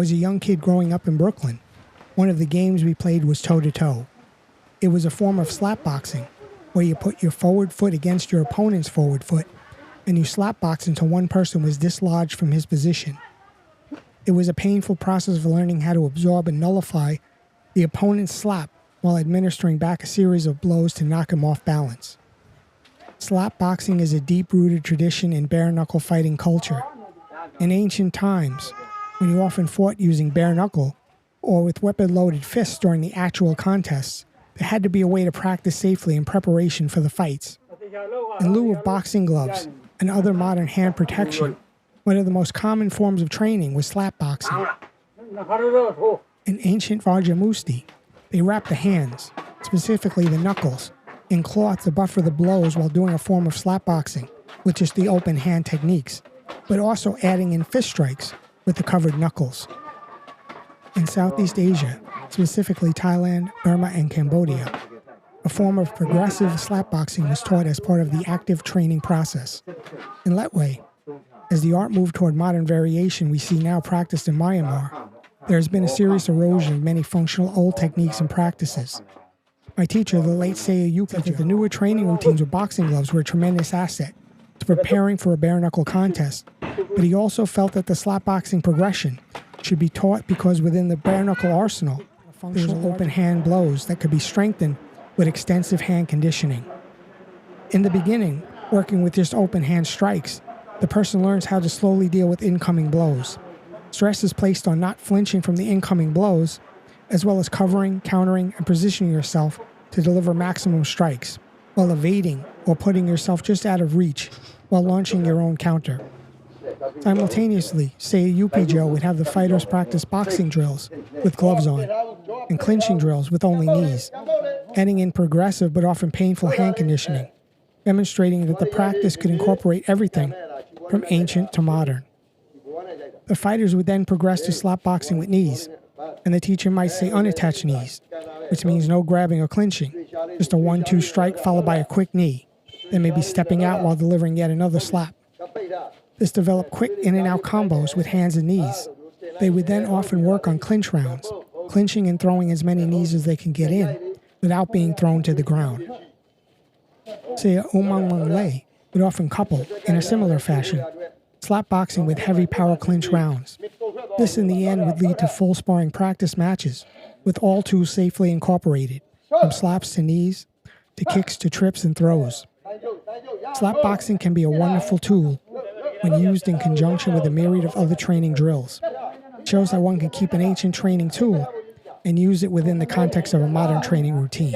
was a young kid growing up in Brooklyn, one of the games we played was toe-to-toe. It was a form of slap boxing, where you put your forward foot against your opponent's forward foot, and you slap box until one person was dislodged from his position. It was a painful process of learning how to absorb and nullify the opponent's slap while administering back a series of blows to knock him off balance. Slap boxing is a deep-rooted tradition in bare-knuckle fighting culture. In ancient times, when you often fought using bare knuckle or with weapon-loaded fists during the actual contests, there had to be a way to practice safely in preparation for the fights. In lieu of boxing gloves and other modern hand protection, one of the most common forms of training was slap boxing. In ancient Rajamusti, they wrapped the hands, specifically the knuckles, in cloth to buffer the blows while doing a form of slap boxing with just the open hand techniques, but also adding in fist strikes with the covered knuckles. In Southeast Asia, specifically Thailand, Burma, and Cambodia, a form of progressive slap boxing was taught as part of the active training process. In Lethwei, as the art moved toward modern variation we see now practiced in Myanmar, there has been a serious erosion of many functional old techniques and practices. My teacher, the late Seiya Yuki, said the newer training routines with boxing gloves were a tremendous asset to preparing for a bare-knuckle contest, but he also felt that the slap boxing progression should be taught because within the bare-knuckle arsenal, there's open hand blows that could be strengthened with extensive hand conditioning. In the beginning, working with just open hand strikes, the person learns how to slowly deal with incoming blows. Stress is placed on not flinching from the incoming blows, as well as covering, countering, and positioning yourself to deliver maximum strikes, while evading or putting yourself just out of reach while launching your own counter. Simultaneously, Seiya Yupi-jo would have the fighters practice boxing drills with gloves on, and clinching drills with only knees, adding in progressive but often painful hand conditioning, demonstrating that the practice could incorporate everything from ancient to modern. The fighters would then progress to slap boxing with knees, and the teacher might say unattached knees, which means no grabbing or clinching, just a 1-2 strike followed by a quick knee, then maybe stepping out while delivering yet another slap. This developed quick in and out combos with hands and knees. They would then often work on clinch rounds, clinching and throwing as many knees as they can get in without being thrown to the ground. Seiya Omang Lei would often couple, in a similar fashion, slap boxing with heavy power clinch rounds. This in the end would lead to full sparring practice matches, with all tools safely incorporated, from slaps to knees, to kicks to trips and throws. Slap boxing can be a wonderful tool when used in conjunction with a myriad of other training drills. It shows how one can keep an ancient training tool and use it within the context of a modern training routine.